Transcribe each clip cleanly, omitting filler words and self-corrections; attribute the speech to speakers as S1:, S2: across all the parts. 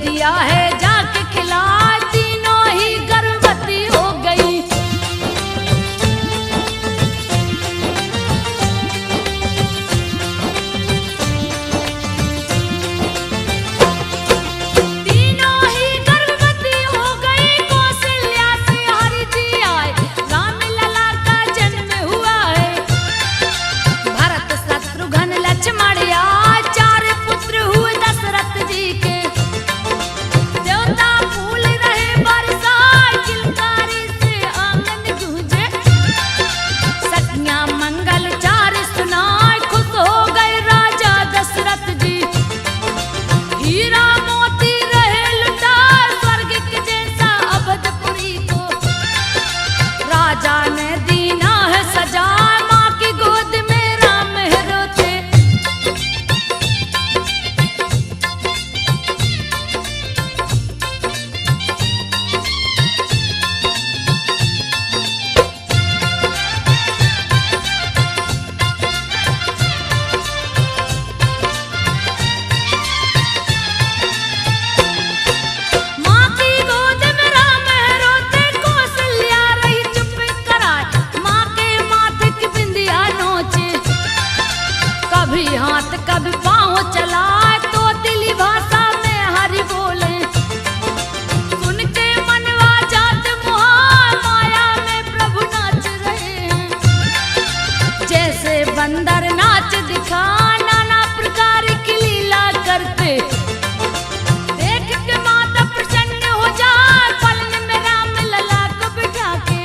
S1: दिया है जाके खिला, तीनों ही गर्भवती हो गई। तीनों ही गर्भवती हो गई, कौशल्या से हरि जी आए, राम लला का जन्म हुआ है। भरत शत्रुघ्न लक्ष्मण आए, चार पुत्र हुए दशरथ जी के। देवता फूल रहे बरसाए, किलकारी से आंगन गूंजे। सखियां मंगल चार सुनाए, खुश हो गए राजा दशरथ जी। हीरा मोती रहे लुटाए, स्वर्ग के जैसा अवधपुरी को। राजा ने दीना है सजा, माँ की गोद में राम है रोते। माँ की गोद में राम है रोते, कौशल्या रही चुप कराए। माँ के माथे की बिंदिया नोचे, कभी हाथ कभी पाँव चलाए, तो दिली भाषा में हरि बोले। सुन के मनवा जात मुहार, माया में प्रभु नाच रहे हैं। जैसे बंदर नाच दिखा, नाना प्रकार की लीला करते। देख के माता प्रसन्न हो जाए, पलन में राम लला को बिठा के।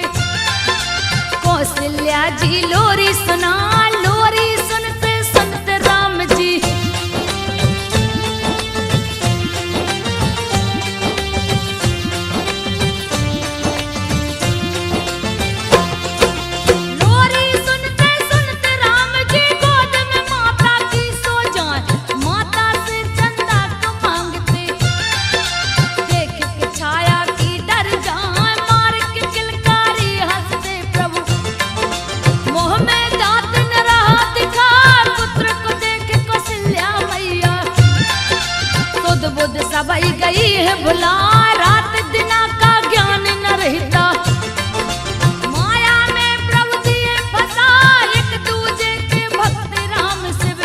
S1: कौशल्या जी लोरी सुना, लोरी सुनते सुनते राम जी। लोरी सुनते सुनते राम जी, गोद में माता की सो जाए। माता से चंदा को मांगते, देख के छाया की डर जाए। मार के किलकारी हंसते प्रभु, मोह में दांत न रहा दिखा। पुत्र को देख कौशल्या मैया, सुध बुध सबई गई है भुला। रात दिना का ज्ञान न रहता, माया में प्रभु दिए फंसा। एक दूजे के भक्त राम शिव,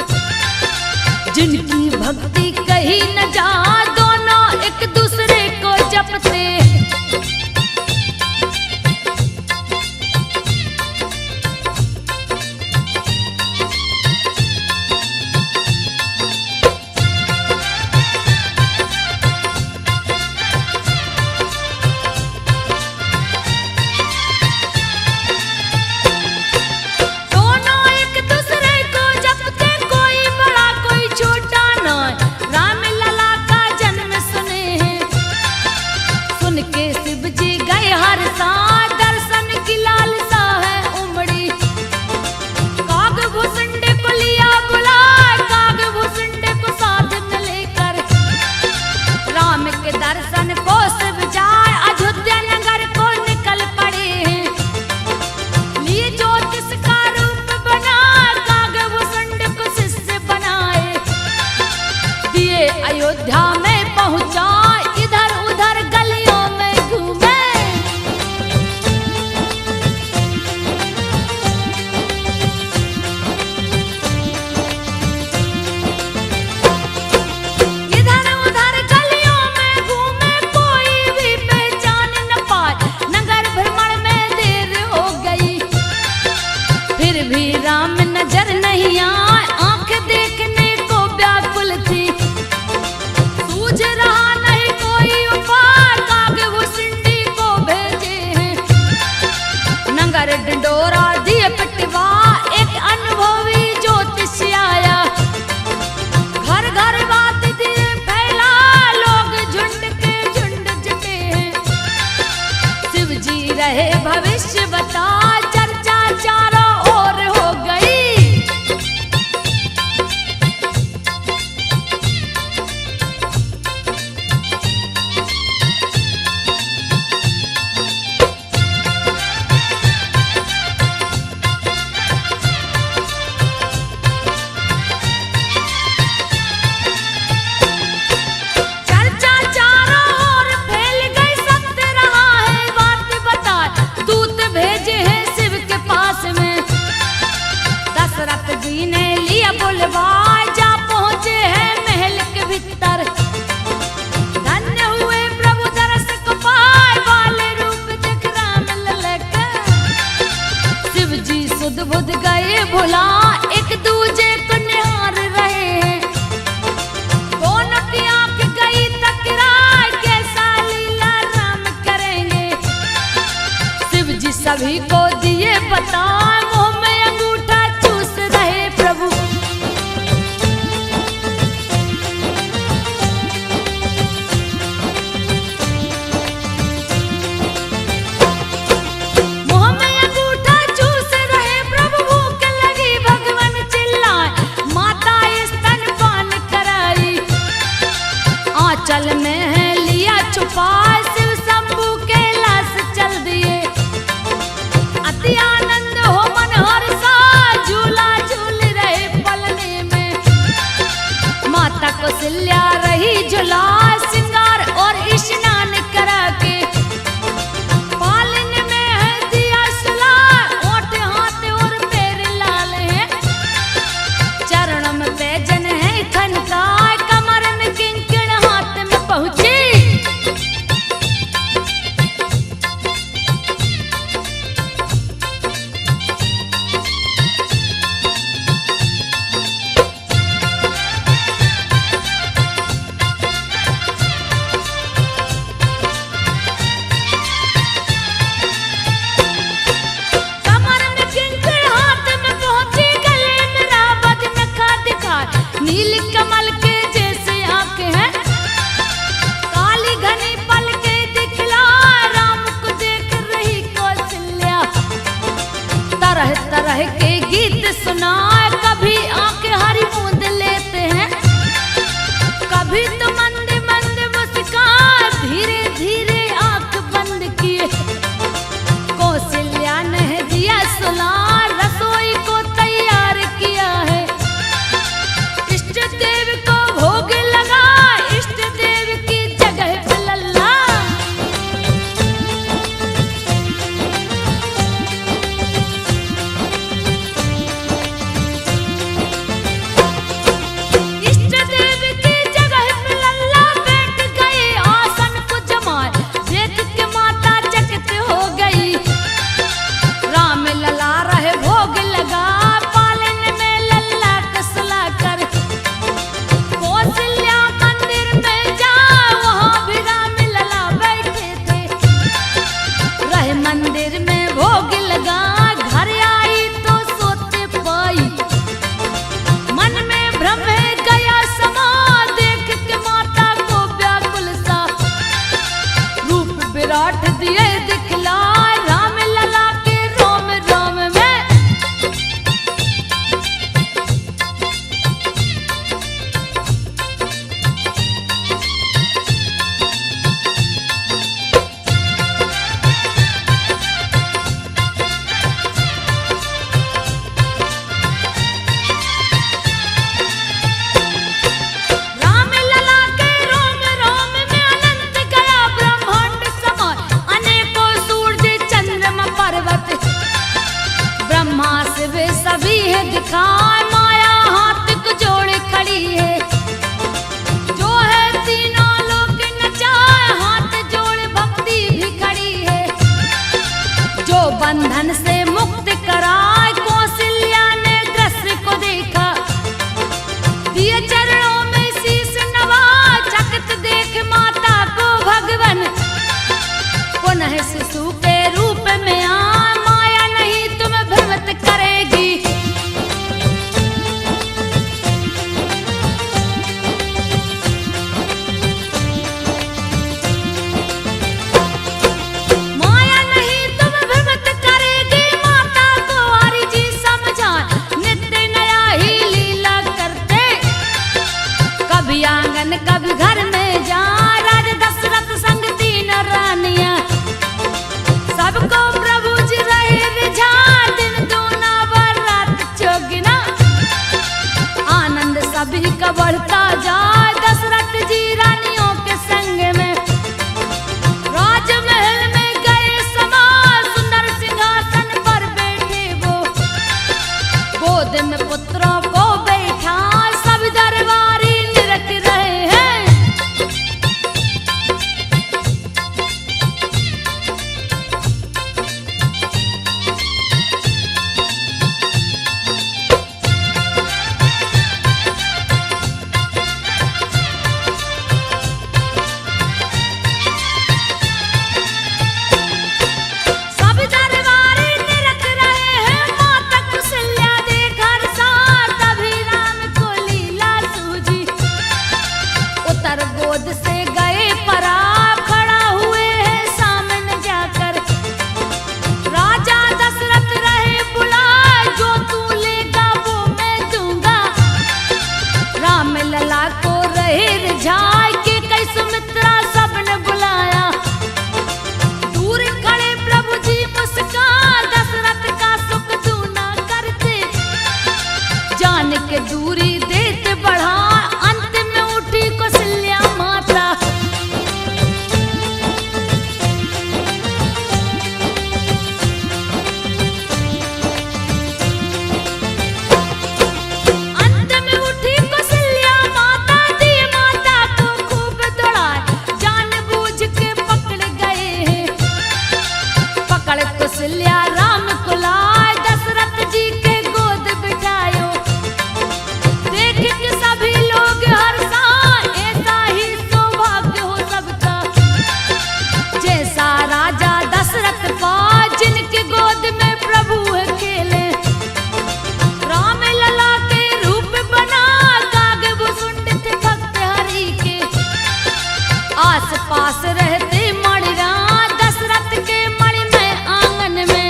S1: जिनकी भक्ति कही न जा। दोनों एक दूसरे को जपते, दोनों एक दूसरे को जपते। कोई बड़ा कोई छोटा न, राम लला का जन्म सुने हैं। सुन के शिव जी गए हर साथ, दर्शन की लालसा है उमड़ी। काग भुसुंड को लिया बुला, काग भुसुंड को साथ में लेकर। राम के दर्शन को शिव जाए, अयोध्या नगर को निकल पड़े हैं। लिए ज्योतिष का रूप बना, काग भुसुंड को शिष्य बनाए। दिए अयोध्या में पहुंचा, इधर उधर गलियों में घूमे। इधर उधर गलियों में घूमे, कोई भी पहचान न पाए। नगर भ्रमण में देर हो गई, फिर भी राम नजर नहीं आए। आंख देखने को व्याकुल थी, सूझ रहा नहीं सभी को दिए बताए, मुंह में अंगूठा चूस रहे प्रभु। मुंह में अंगूठा चूस रहे प्रभु, भूख लगी भगवान चिल्लाए, माता स्तनपान कराई। आंचल में है लिया छुपा, शिव शंभू कैलाश चल दिए। अति आनंद हो मन हर्षा, झूला झूल रहे पलने में। माता कौशल्या रही झूला, श्रृंगार और स्नान करा के। पालन में है दिया सुला, ओठ हाथ और पैर लाल है। चरण में पैजन है खनकाए, कमर में किंकण हाथ में पहुंची। आस पास रहते मणिरा दशरथ के मणि में आंगन में।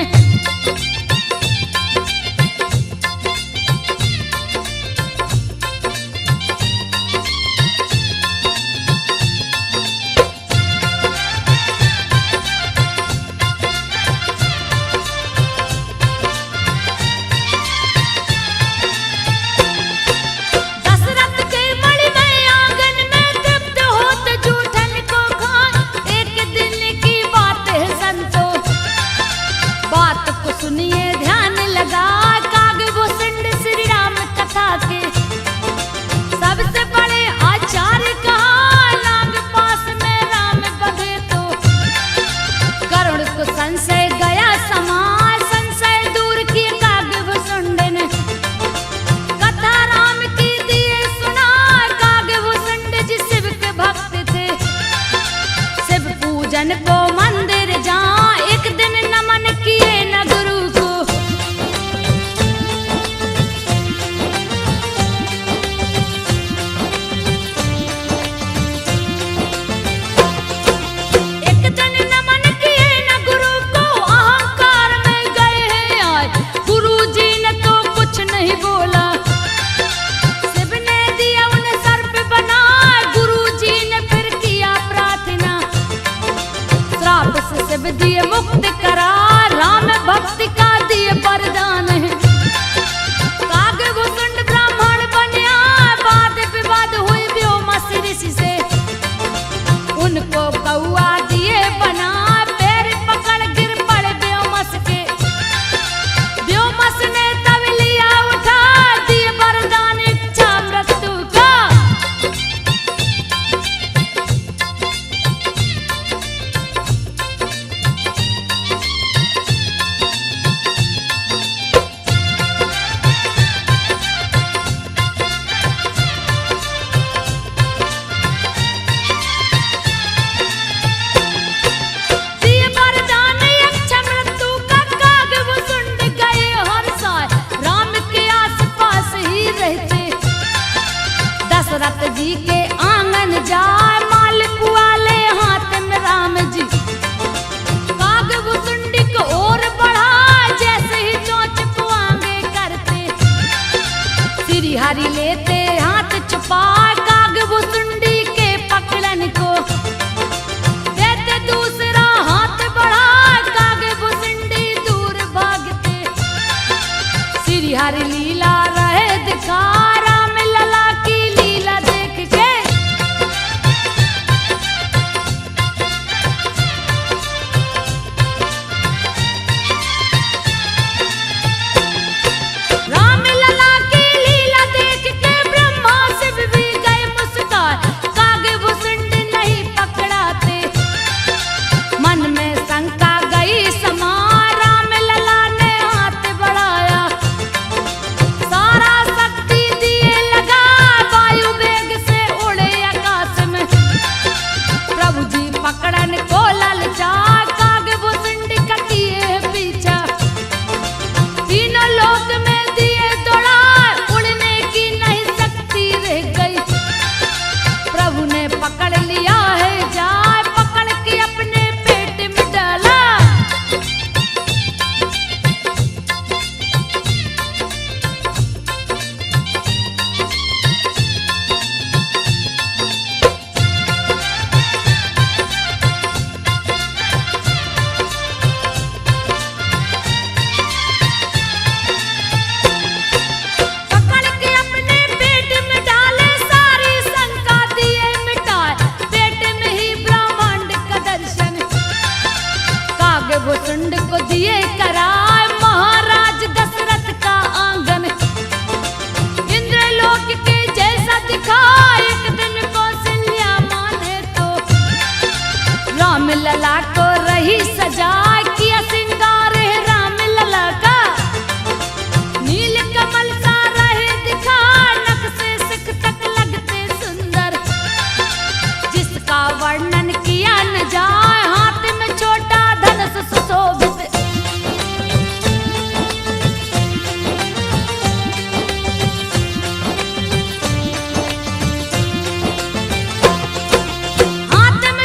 S1: सुनिए ध्यान लगा काग भुसुंड श्री राम कथा के सबसे बड़े आचार्य कहा लाग पास में राम बगे तो करुण को संशय गया समा संशय दूर किए काग भुसुंड ने कथा राम की दिए सुना। काग भुसुंड जी शिव के भक्त थे शिव पूजन को मंदिर जा एक दिन नमन किए न गुरु को। एक दिन नमन किए न गुरु को अहंकार में गए हैं आज गुरु जी ने तो कुछ नहीं बोला शिव ने दिया उन्हें सर्प बना। गुरु जी ने फिर किया प्रार्थना श्राप से शिव दिए मुक्त करा राम भक्ति का दिए वरदान है। काग भुसुंड ब्राह्मण बनया वाद विवाद हुई व्योमस ऋषि से उनको कौआ दिए बना पैर पकड़ गिर पड़े व्योमस के। व्योमस ने तब लिया उठा दिए वरदान इच्छा मृत्यु का। दशरथ जी के आंगन जाए मालिक वाले हाथ में राम जी। काग भुसुंड को और बढ़ा जैसे ही चोंच को आगे करते श्री हरि लेते हाथ छुपा काग भुसुंड के पकड़न को देते दूसरा हाथ बढ़ा काग भुसुंड दूर भागते श्री हरि लीला रहे दिखा। राम लला की लीला देख के राम लला की लीला देख के ब्रह्मा शिव भी गए मुस्कुराए काग भुसुंड नहीं पकड़ाते मन में शंका गई समा। राम लला ने हाथ बढ़ाया सारा शक्ति दिए लगा वायु वेग से उड़े आकाश में। प्रभु जी पकड़न को ललचा काग भुसुंड का किए पीछा तीनों लोक में दिए दौड़ा उड़ने की नहीं शक्ति रह गई। प्रभु ने पकड़ लिया है जाए पकड़ के अपने पेट में डाला। पकड़ के अपने पेट में डाले सारी शंका दिए मिटाए पेट में ही ब्रह्मांड का दर्शन काग भुसुंड को दिए कराए महाराज दशरथ का आंगन। इंद्रलोक के जैसा दिखा एक दिन कौशल्या माने तो राम लला को रही सजा किया सिंगार है राम लला का। नील कमल सा रहे दिखा नख से सिख तक लगते सुंदर जिसका वर्णन किया न जाए हाथ में छोटा धनुष सुशोभित। हाथ में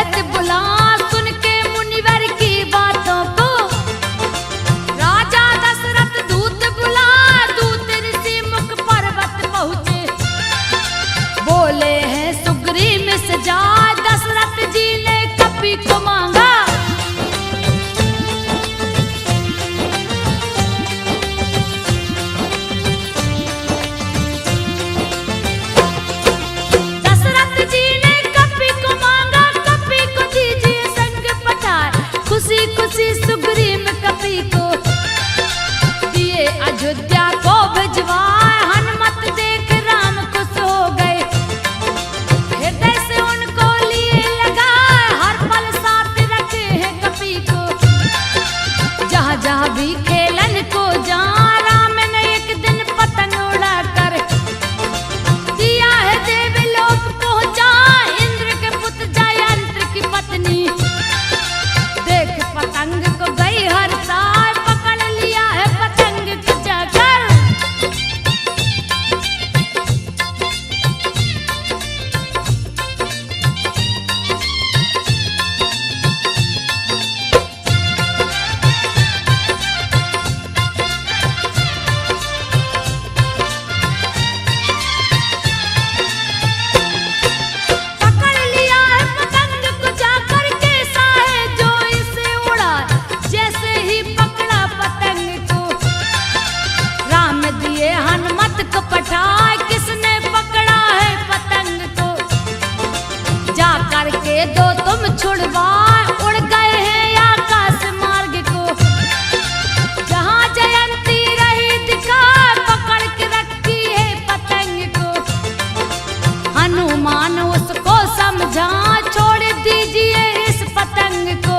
S1: सहित बुला सुन के मुनिवर की बातों को। राजा दशरथ दूत बुला दूत ऋषि मुख पर्वत पहुँचे। बोले हैं सुग्रीव से जा, दशरथ जी ने कपि को मांगा। दशरथ जी ने कपि को मांगा, कपि को दीजिए संग पठाए। खुशी खुशी सुग्रीव कपि को दिए अयोध्या को भिजवाए। हनुमत देख राम खुश हो गए, हृदय से उनको लिए लगा। हर पल साथ रखे हैं कपि को, जहाँ जहाँ भी खेलन को जा। राम ने एक दिन पतंग उड़ा कर दिया है देवलोक पहुँचा। इंद्र के पुत्र जयंत्र की पत्नी देख पतंग को गई हर साल। पकड़ लिया है पतंग को जाकर। पकड़ लिया है पतंग को जाकर। कैसा है जो इसे उड़ा, जैसे ही पकड़ा पतंग को राम दिए हनुमत को पठाए। किसने पकड़ा है पतंग को, जा करके दो तुम छुड़वाए। उड़ गए हैं आकाश मार्ग को, जहाँ जयंती रही दिखा। पकड़ के रखी है पतंग को, हनुमान उसको समझा। छोड़ दीजिए इस पतंग को,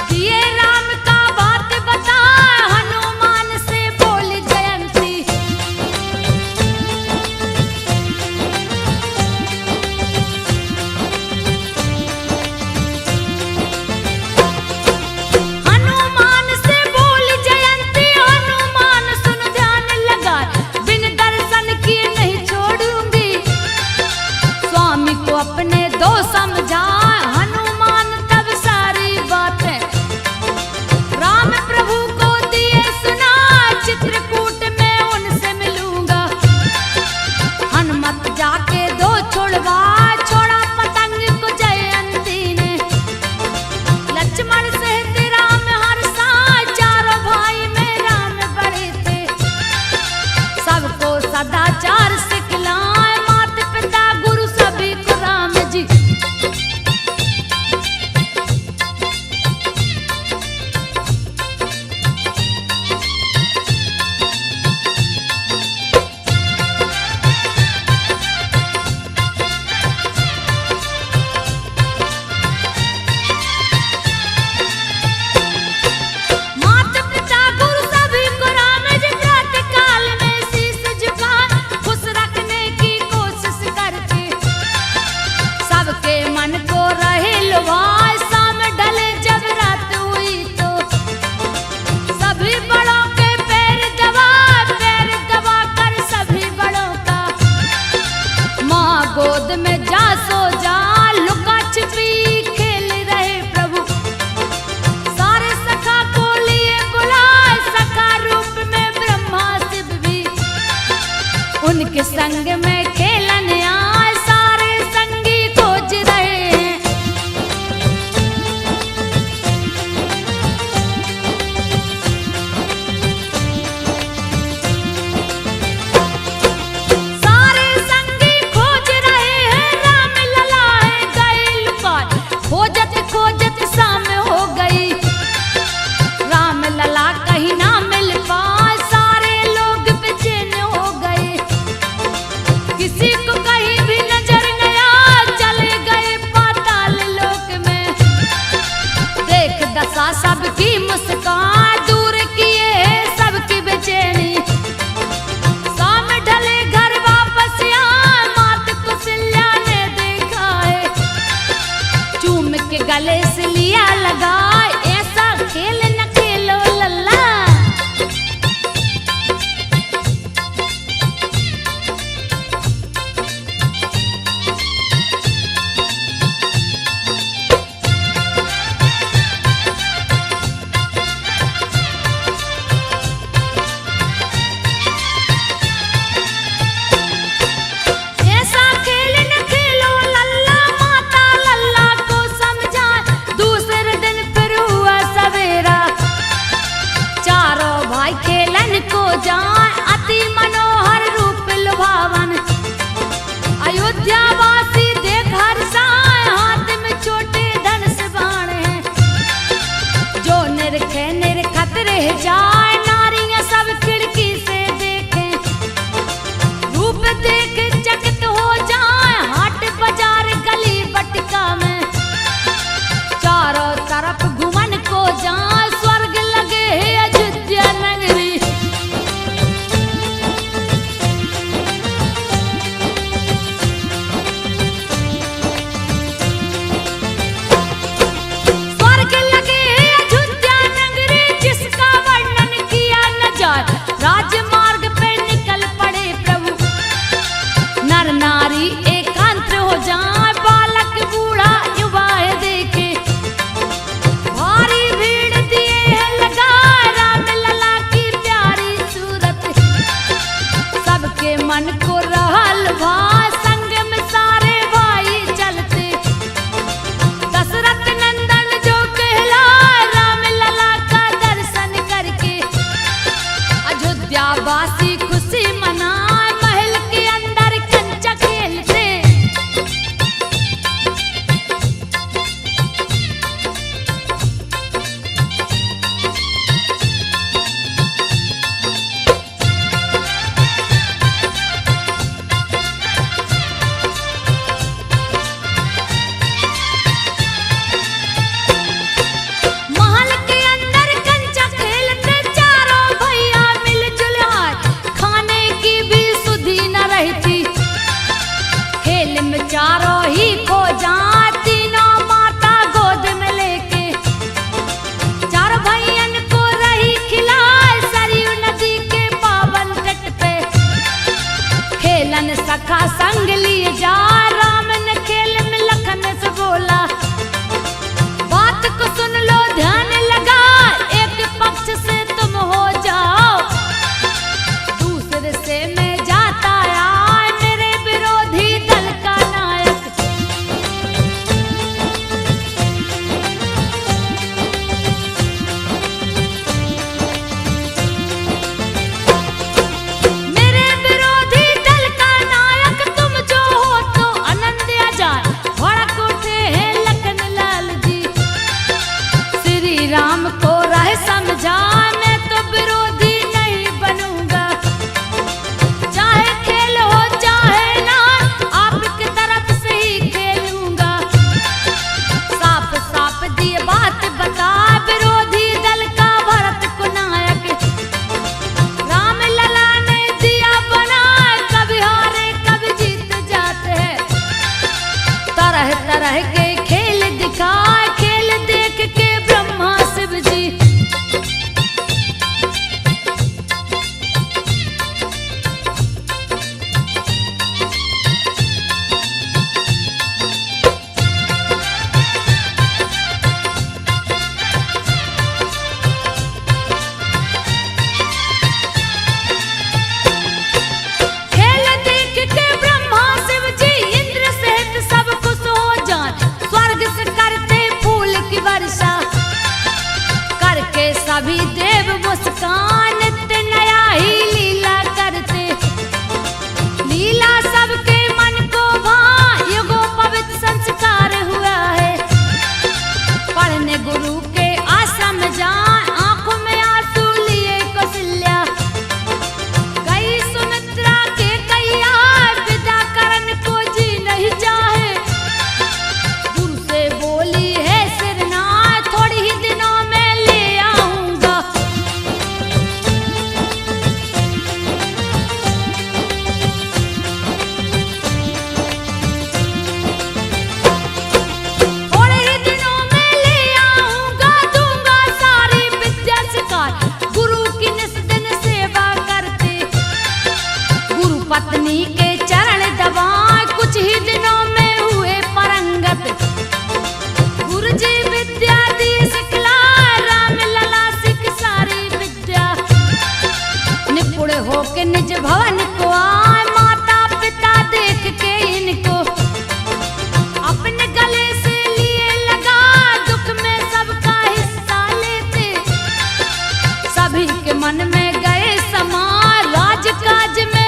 S1: दिए राम का बात बता। हनुमान से बोली जयंती, हनुमान से बोली जयंती। हनुमान सुन ध्यान लगा, बिन दर्शन किए नहीं छोड़ूंगी। स्वामी को अपने दो समझा, हनुमान तब सारी बातें राम प्रभु को दिए सुना। चित्रकूट में उनसे मिलूंगा, हनुमत जाके दो छुड़वा। छोड़ा पतंग को जयंती ने, लक्ष्मण सहित राम हर्षा। चारों भाई में राम बड़े थे, सबको सदाचार सिखलाए। माता पिता गुरु सभी को राम जी। माता पिता गुरु सभी को राम जी। प्रातः काल में शीश झुकाए, खुश रखने की कोशिश करके सबके मन को रहे लुभाए। शाम ढले जब रात हुई तो सभी बड़ों के पैर दबा कर सभी बड़ों का। माँ गोद में जा सो जा, लुका छिपी खेल रहे प्रभु। सारे सखा को लिए बुलाए, सखा रूप में ब्रह्मा शिव भी उनके संग में खेलन आए। सारे संगी खोज रहे हैं, सारे संगी खोज रहे हैं। राम लला है गए लुकाए, खोजत खोजत शाम हो गई। राम लला कहीं ना मिल पाए, सारे लोग बेचैन हो गए। किसी को कहीं भी नजर नया, चले गए पाताल लोक में। देख दशा सबकी मुस्कान, दूर किए सबकी बेचैनी। शाम ढले घर वापस आए, मात कौशल्या ने देखा है। चूम के गले से लिया लगा, ऐसा खेल न खेलो लल्ला। तरह तरह के खेल दिखाए, खेल देख के ब्रह्मा शिव जी सभी देव मुस्कान, नित्य नया ही लीला करते। लीला सबके मन को भाए, युगों पवित्र संस्कार हुआ है। पढ़ने गुरु के आश्रम जाए, आंखों में आंसू लिए कौशल्या। कई सुमित्रा के कैया, विदा करन को जी नहीं चाहे। गुरु से बोली है सिरनाथ, थोड़ी ही दिनों में पत्नी के चरण दबाए, कुछ ही दिनों में हुए परंगत। गुरु जी विद्या दी सिखलाए, राम लला सिख सारी विद्या। निपुण होके निज भवन को आए, माता पिता देख के इनको अपने गले से लिए लगा। दुख में सबका हिस्सा लेते, सभी के मन में गए समा। राज काज में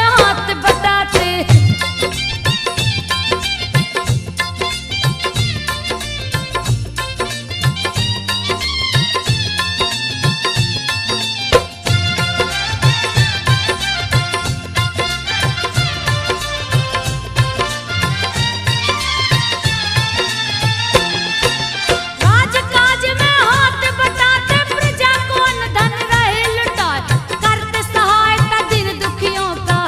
S1: हाथ बटाते, प्रजा को अन्न धन रहे लुटाए। करते सहायता दिन दुखियों का,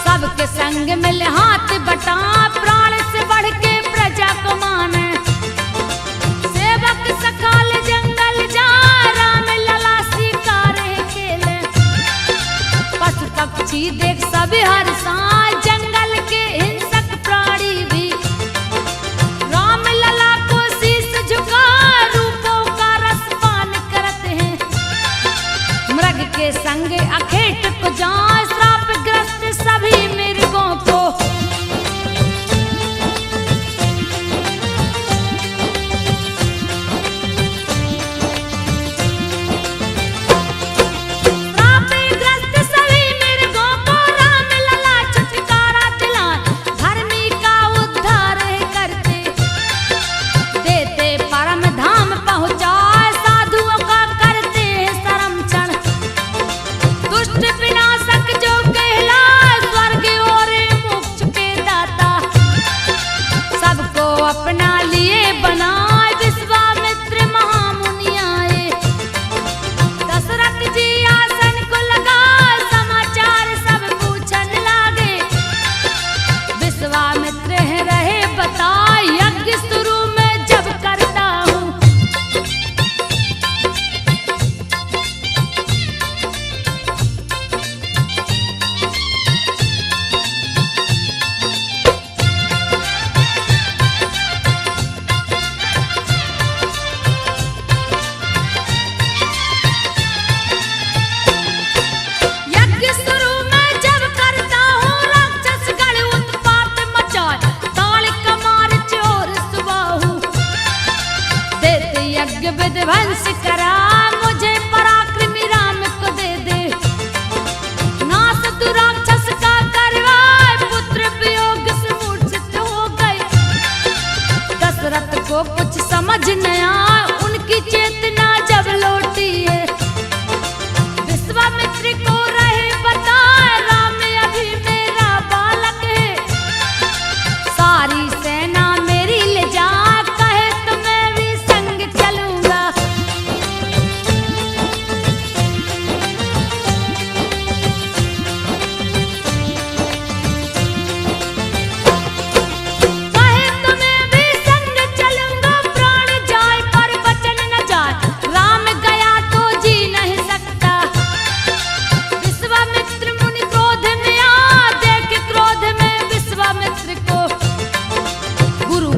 S1: सबके संग मिल हाथ बटा। प्राण से बढ़ के प्रजा को माने, सेवक सकाल जंगल जा। राम लला शिकारे खेले, पशु पक्षी देख सभी हर्षा। जंगल के हिंसक प्राणी भी राम लला को शीश झुका। रूपों का रस पान करते हैं, मृग के संग अखेट को जाए। श्राप ग्रस्त सभी मृगों को, श्रापग्रस्त सभी मृगों को राम लला छुटकारा दिलाए। धर्मी का उद्धार करते, देते परम धाम पहुँचाए। साधुओं का करते संरक्षण, दुष्ट विनाशक जो कहलाए। स्वर्ग और मोक्ष के दाता, सबको अपना लिए बनाए। विश्वामित्र महामुनि आए, दशरथ जी आसन को लगा। समाचार सब पूछन लागे, विश्वामित्र रहे बता। यज्ञ शुरू में जब करता हूँ, विध्वंस करा। मुझे पराक्रमी राम को दे दे, नाश दुराक्षस का करवाए। पुत्र वियोग से मूर्छित हो गए, दशरथ को कुछ समझ न आया। उनकी चेतना जब लौटी है, विश्वामित्र को रहे बताए। राम अभी मेरा बालक है, सारी सेना मेरी ले जा। कहे तो मैं भी संग चलूंगा। कहे तो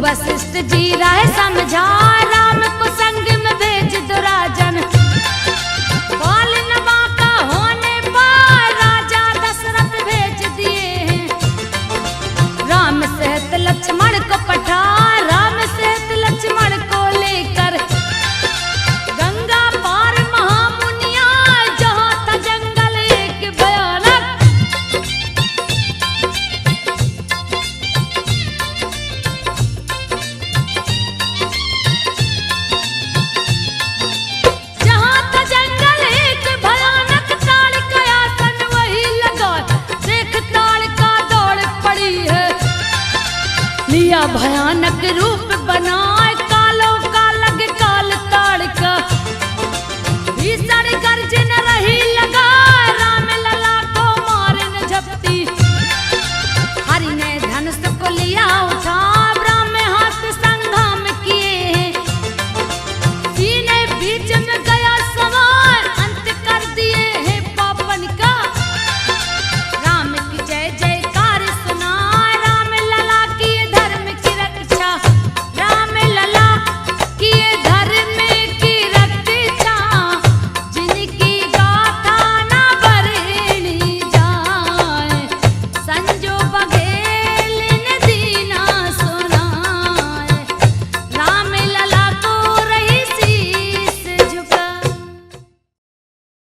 S1: वशिष्ठ जी राय समझा, राम को संग में भेज दो राजन। बाल नवा का होने पर राजा दशरथ भेज दिए हैं। राम सहित लक्ष्मण को पठा, राम सहित लक्ष्मण को लेकर गंगा पार महामुनिया, जहाँ था जंगल एक भयानक। जहाँ था जंगल एक भयानक, ताड़ का आसन वही लगा, देख ताड़ का दौड़ पड़ी है। लिया भयानक रूप बनाए,